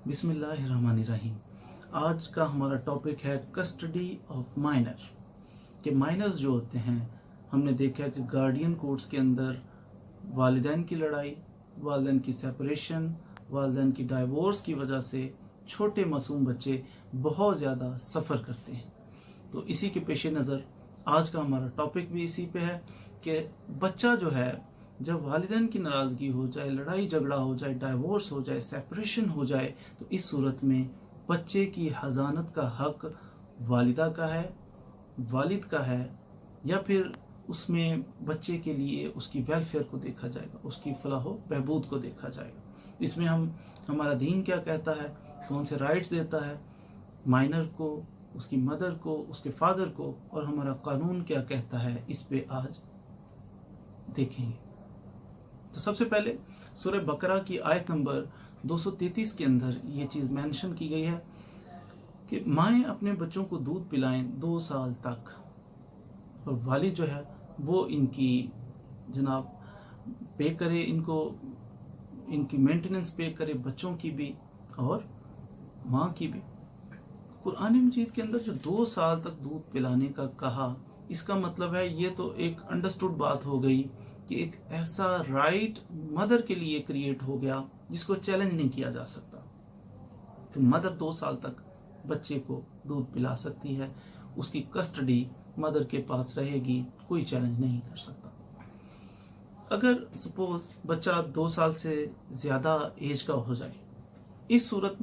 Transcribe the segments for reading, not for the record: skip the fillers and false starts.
बिस्मिल्लाहिर्रहमानिर्रहीम। आज का हमारा टॉपिक है कस्टडी ऑफ माइनर। कि माइनर्स जो होते हैं, हमने देखा कि गार्डियन कोर्ट्स के अंदर वालिदैन की लड़ाई, वालिदैन की सेपरेशन, वालिदैन की डाइवोर्स की वजह से छोटे मासूम बच्चे बहुत ज़्यादा सफ़र करते हैं। तो इसी के पेश नज़र आज का हमारा टॉपिक भी इसी पे है कि बच्चा जो है, जब वालिदैन की नाराज़गी हो जाए, लड़ाई झगड़ा हो जाए, डाइवोर्स हो जाए, सेपरेशन हो जाए, तो इस सूरत में बच्चे की हज़ानत का हक वालिदा का है, वालिद का है, या फिर उसमें बच्चे के लिए उसकी वेलफेयर को देखा जाएगा, उसकी फलाह बहबूद को देखा जाएगा। इसमें हमारा दीन क्या कहता है, कौन से राइट्स देता है माइनर को, उसकी मदर को, उसके फादर को, और हमारा कानून क्या कहता है, इस पे आज देखेंगे। तो सबसे पहले सूरह बकरा की आयत नंबर 233 के अंदर ये चीज़ मेंशन की गई है कि माएँ अपने बच्चों को दूध पिलाएं 2 साल तक, और वालिद जो है वो इनकी जनाब पे करे, इनकी मेंटेनेंस पे करे, बच्चों की भी और माँ की भी। कुरान मजीद के अंदर जो 2 साल तक दूध पिलाने का कहा, इसका मतलब है ये तो एक अंडरस्टूड बात हो गई कि एक ऐसा राइट मदर के लिए क्रिएट हो गया जिसको चैलेंज नहीं किया जा सकता। तो मदर 2 साल तक बच्चे को दूध पिला सकती है, उसकी कस्टडी मदर के पास रहेगी, कोई चैलेंज नहीं कर सकता। अगर सपोज बच्चा 2 साल से ज्यादा एज का हो जाए, इस सूरत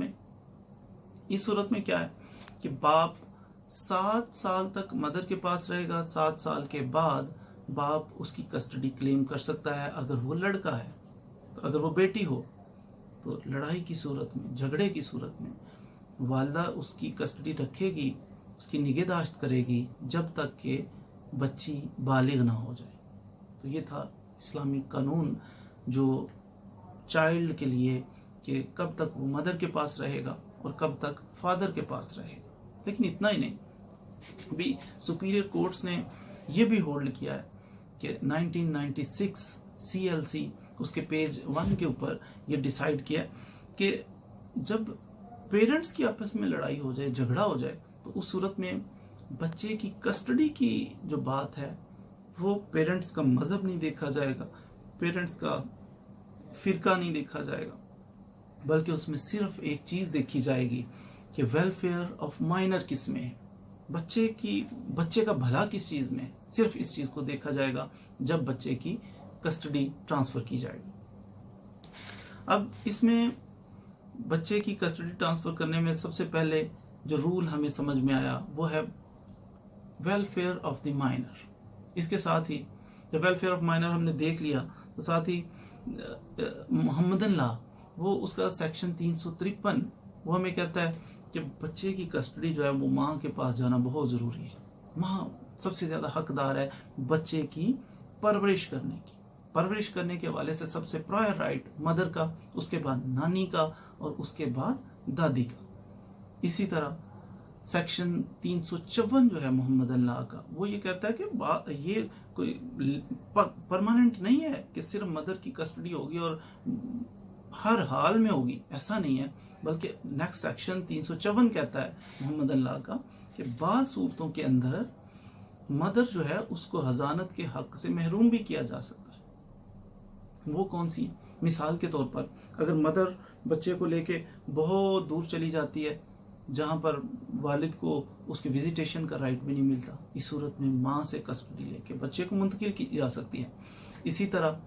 में क्या है कि बाप 7 साल तक मदर के पास रहेगा। 7 साल के बाद बाप उसकी कस्टडी क्लेम कर सकता है अगर वो लड़का है। तो अगर वो बेटी हो तो लड़ाई की सूरत में, झगड़े की सूरत में वालिदा उसकी कस्टडी रखेगी, उसकी निगहदाश्त करेगी जब तक कि बच्ची बालिग ना हो जाए। तो ये था इस्लामी कानून जो चाइल्ड के लिए कि कब तक वो मदर के पास रहेगा और कब तक फादर के पास रहेगा। लेकिन इतना ही नहीं, भी सुपीरियर कोर्ट्स ने ये भी होल्ड किया है कि 1996 CLC उसके पेज 1 के ऊपर ये डिसाइड किया कि जब पेरेंट्स की आपस में लड़ाई हो जाए, झगड़ा हो जाए, तो उस सूरत में बच्चे की कस्टडी की जो बात है वो पेरेंट्स का मजहब नहीं देखा जाएगा, पेरेंट्स का फिरका नहीं देखा जाएगा, बल्कि उसमें सिर्फ एक चीज देखी जाएगी कि वेलफेयर ऑफ माइनर किस में है, बच्चे का भला किस चीज में है। सिर्फ इस चीज को देखा जाएगा जब बच्चे की कस्टडी ट्रांसफर की जाएगी। अब इसमें बच्चे की कस्टडी ट्रांसफर करने में सबसे पहले जो रूल हमें समझ में आया वो है वेलफेयर ऑफ द माइनर। इसके साथ ही जब वेलफेयर ऑफ माइनर हमने देख लिया, तो साथ ही मोहम्मदन लॉ, वो उसका सेक्शन 353 वो हमें कहता है कि बच्चे की कस्टडी जो है वो माँ के पास जाना बहुत ज़रूरी है। माँ सबसे ज़्यादा हकदार है बच्चे की परवरिश करने की। परवरिश करने के हवाले से सबसे प्रायर राइट मदर का, उसके बाद नानी का, और उसके बाद दादी का। इसी तरह सेक्शन 354 जो है मोहम्मदन लॉ का, वो ये कहता है कि ये कोई परमानेंट नहीं है कि सिर्फ मदर की कस्टडी होगी और हर हाल में होगी, ऐसा नहीं है। बल्कि नेक्स्ट सेक्शन 354 कहता है मोहम्मदन लॉ का कि बाज़ सूरतों के अंदर मदर जो है उसको हज़ानत के हक से महरूम भी किया जा सकता है। वो कौन सी? मिसाल के तौर पर अगर मदर बच्चे को लेके बहुत दूर चली जाती है जहाँ पर वालिद को उसके विजिटेशन का राइट भी नहीं मिलता, इस सूरत में माँ से कस्टडी लेके बच्चे को मुंतकिल की जा सकती है। इसी तरह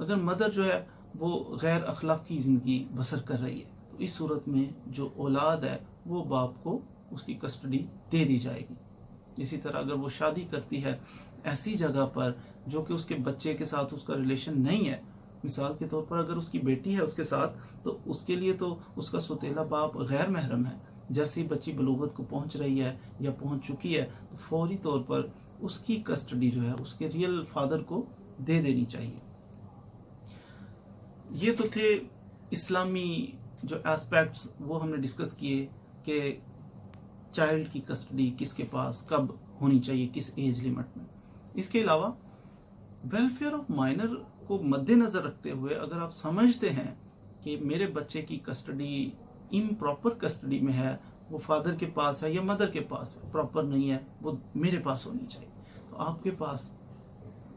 अगर मदर जो है वो गैर अखलाकी ज़िंदगी बसर कर रही है, तो इस सूरत में जो औलाद है वो बाप को उसकी कस्टडी दे दी जाएगी। इसी तरह अगर वो शादी करती है ऐसी जगह पर जो कि उसके बच्चे के साथ उसका रिलेशन नहीं है, मिसाल के तौर पर अगर उसकी बेटी है उसके साथ, तो उसके लिए तो उसका सौतेला बाप गैर महरम है। जैसे ही बच्ची बलूगत को पहुंच रही है या पहुंच चुकी है, तो फौरी तौर पर उसकी कस्टडी जो है उसके रियल फादर को दे देनी चाहिए। ये तो थे इस्लामी जो एस्पेक्ट्स, वो हमने डिस्कस किए कि चाइल्ड की कस्टडी किसके पास कब होनी चाहिए, किस एज लिमिट में। इसके अलावा वेलफेयर ऑफ माइनर को मद्देनजर रखते हुए अगर आप समझते हैं कि मेरे बच्चे की कस्टडी इम्प्रॉपर कस्टडी में है, वो फादर के पास है या मदर के पास है, प्रॉपर नहीं है, वो मेरे पास होनी चाहिए। तो आपके पास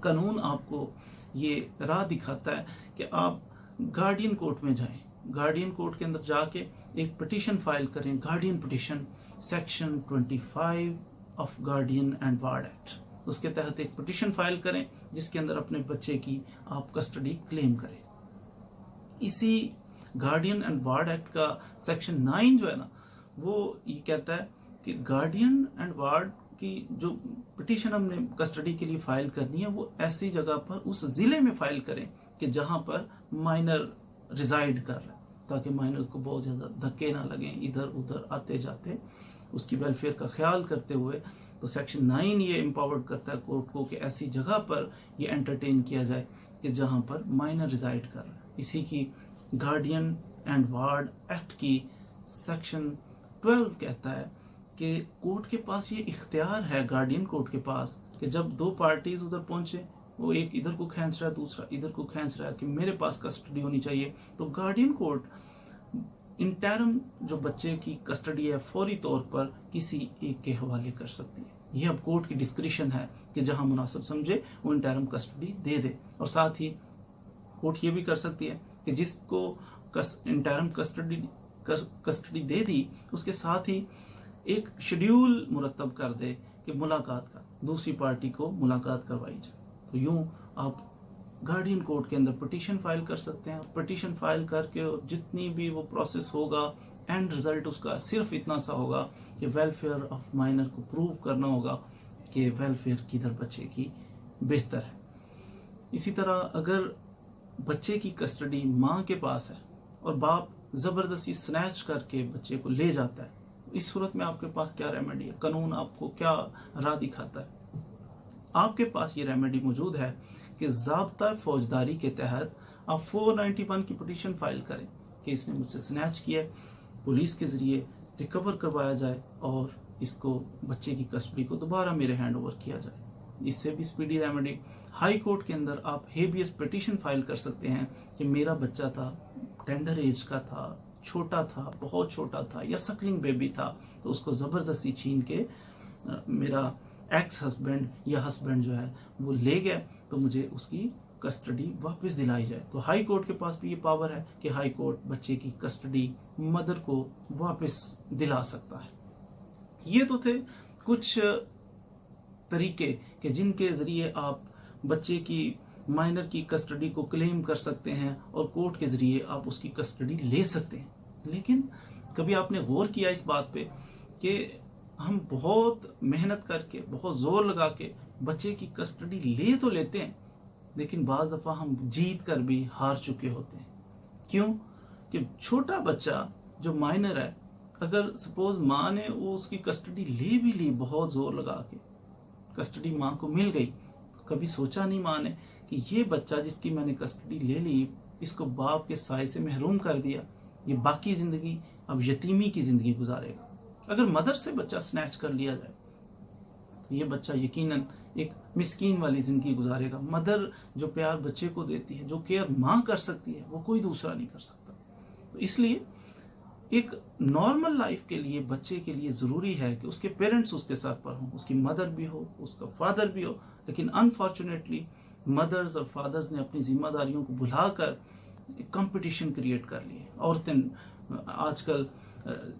कानून आपको ये राह दिखाता है कि आप गार्डियन कोर्ट में जाएं। गार्डियन कोर्ट के अंदर जाके एक पिटीशन फाइल करें, guardian petition section 25 of guardian and ward act. उसके तहत एक पिटीशन फाइल करें जिसके अंदर अपने बच्चे की आप कस्टडी क्लेम करें। इसी गार्डियन एंड वार्ड एक्ट का सेक्शन 9 जो है ना, वो ये कहता है कि गार्डियन एंड वार्ड की जो पिटीशन हमने कस्टडी के लिए फाइल करनी है वो ऐसी जगह पर उस जिले में फाइल करें कि जहां पर माइनर रिजाइड कर रहे हैं, ताकि माइनर्स को बहुत ज्यादा धक्के ना लगे इधर उधर आते जाते, उसकी वेलफेयर का ख्याल करते हुए। तो सेक्शन 9 ये एम्पावर्ड करता है कोर्ट को कि ऐसी जगह पर ये एंटरटेन किया जाए कि जहां पर माइनर रिजाइड कर रहे हैं। इसी की गार्डियन एंड वार्ड एक्ट की सेक्शन 12 कहता है कि कोर्ट के पास ये इख्तियार है, गार्डियन कोर्ट के पास, कि जब दो पार्टीज उधर पहुंचे, वो एक इधर को खींच रहा है, दूसरा इधर को खींच रहा है कि मेरे पास कस्टडी होनी चाहिए, तो गार्डियन कोर्ट इंटरम जो बच्चे की कस्टडी है फौरी तौर पर किसी एक के हवाले कर सकती है। यह अब कोर्ट की डिस्क्रिशन है कि जहां मुनासिब समझे वो इंटरम कस्टडी दे दे। और साथ ही कोर्ट ये भी कर सकती है कि जिसको इंटरम कस्टडी दे दी उसके साथ ही एक शेड्यूल मुरतब कर दे कि मुलाकात का, दूसरी पार्टी को मुलाकात करवाई जाए। तो यूं आप गार्डियन कोर्ट के अंदर पिटीशन फाइल कर सकते हैं। पिटीशन फाइल करके जितनी भी वो प्रोसेस होगा, एंड रिजल्ट उसका सिर्फ इतना सा होगा कि वेलफेयर ऑफ माइनर को प्रूव करना होगा कि वेलफेयर किधर बच्चे की बेहतर है। इसी तरह अगर बच्चे की कस्टडी माँ के पास है और बाप जबरदस्ती स्नैच करके बच्चे को ले जाता है, इस सूरत में आपके पास क्या रेमेडी है? कानून आपको क्या राह दिखाता है? आपके पास ये रेमेडी मौजूद है कि ज़ाब्ता फौजदारी के तहत आप 491 की पिटीशन फाइल करें कि इसने मुझसे स्नैच किया, पुलिस के जरिए रिकवर करवाया जाए और इसको बच्चे की कस्टडी को दोबारा मेरे हैंड ओवर किया जाए। इससे भी स्पीडी रेमेडी हाई कोर्ट के अंदर आप हेबियस पिटीशन फाइल कर सकते हैं कि मेरा बच्चा था, टेंडर एज का था, छोटा था, बहुत छोटा था या सकलिंग बेबी था, तो उसको जबरदस्ती छीन के मेरा एक्स हस्बैंड या हस्बैंड जो है वो ले गया, तो मुझे उसकी कस्टडी वापस दिलाई जाए। तो हाई कोर्ट के पास भी ये पावर है कि हाई कोर्ट बच्चे की कस्टडी मदर को वापस दिला सकता है। ये तो थे कुछ तरीके कि जिनके जरिए आप बच्चे की माइनर की कस्टडी को क्लेम कर सकते हैं और कोर्ट के जरिए आप उसकी कस्टडी ले सकते हैं। लेकिन कभी आपने गौर किया इस बात पे कि हम बहुत मेहनत करके, बहुत जोर लगा के बच्चे की कस्टडी ले तो लेते हैं, लेकिन बाज दफा हम जीत कर भी हार चुके होते हैं। क्यों? कि छोटा बच्चा जो माइनर है, अगर सपोज माँ ने वो उसकी कस्टडी ले भी ली, बहुत जोर लगा के कस्टडी माँ को मिल गई, कभी सोचा नहीं माँ ने कि ये बच्चा जिसकी मैंने कस्टडी ले ली, इसको बाप के साए से महरूम कर दिया, ये बाकी जिंदगी अब यतीमी की जिंदगी गुजारेगा। अगर मदर से बच्चा स्नैच कर लिया जाए तो ये बच्चा यकीनन एक मिस्कीन वाली जिंदगी गुजारेगा। मदर जो प्यार बच्चे को देती है, जो केयर माँ कर सकती है, वो कोई दूसरा नहीं कर सकता। तो इसलिए एक नॉर्मल लाइफ के लिए बच्चे के लिए जरूरी है कि उसके पेरेंट्स उसके साथ पर हों, उसकी मदर भी हो, उसका फादर भी हो। लेकिन अनफॉर्चुनेटली मदर्स और फादर्स ने अपनी जिम्मेदारियों को भुलाकर कंपटीशन क्रिएट कर लिए। औरतें आजकल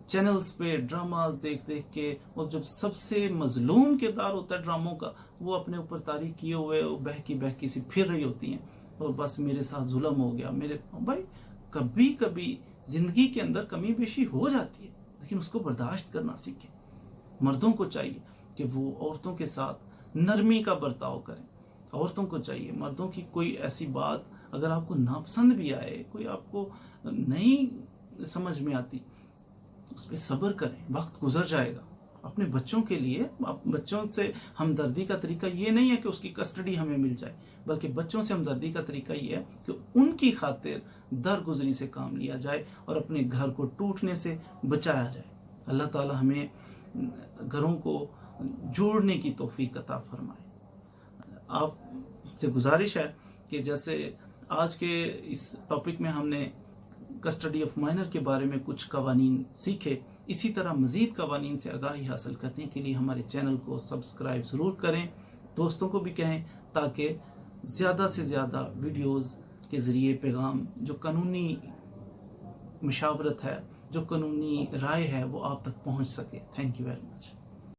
चैनल्स पे ड्रामास देख देख के, और जब सबसे मजलूम किरदार होता है ड्रामों का, वो अपने ऊपर तारीख किए हुए बहकी सी फिर रही होती हैं और बस मेरे साथ जुल्म हो गया। मेरे भाई, कभी कभी जिंदगी के अंदर कमी बेशी हो जाती है, लेकिन उसको बर्दाश्त करना सीखें। मर्दों को चाहिए कि वो औरतों के साथ नरमी का बर्ताव करें। औरतों को चाहिए, मर्दों की कोई ऐसी बात अगर आपको नापसंद भी आए, कोई आपको नहीं समझ में आती, उस पर सब्र करें, वक्त गुजर जाएगा। अपने बच्चों के लिए, बच्चों से हमदर्दी का तरीका ये नहीं है कि उसकी कस्टडी हमें मिल जाए, बल्कि बच्चों से हमदर्दी का तरीका ये है कि उनकी खातिर दरगुजरी से काम लिया जाए और अपने घर को टूटने से बचाया जाए। अल्लाह ताला हमें घरों को जोड़ने की तौफीक अता फरमाए। आपसे गुजारिश है कि जैसे आज के इस टॉपिक में हमने कस्टडी ऑफ माइनर के बारे में कुछ कवानीन सीखे। इसी तरह मज़ीद कवानीन से आगाही हासिल करने के लिए हमारे चैनल को सब्सक्राइब ज़रूर करें, दोस्तों को भी कहें, ताकि ज़्यादा से ज़्यादा वीडियोज़ के ज़रिए पैगाम जो कानूनी मशावरत है, जो कानूनी राय है, वो आप तक पहुंच सके। Thank you very much.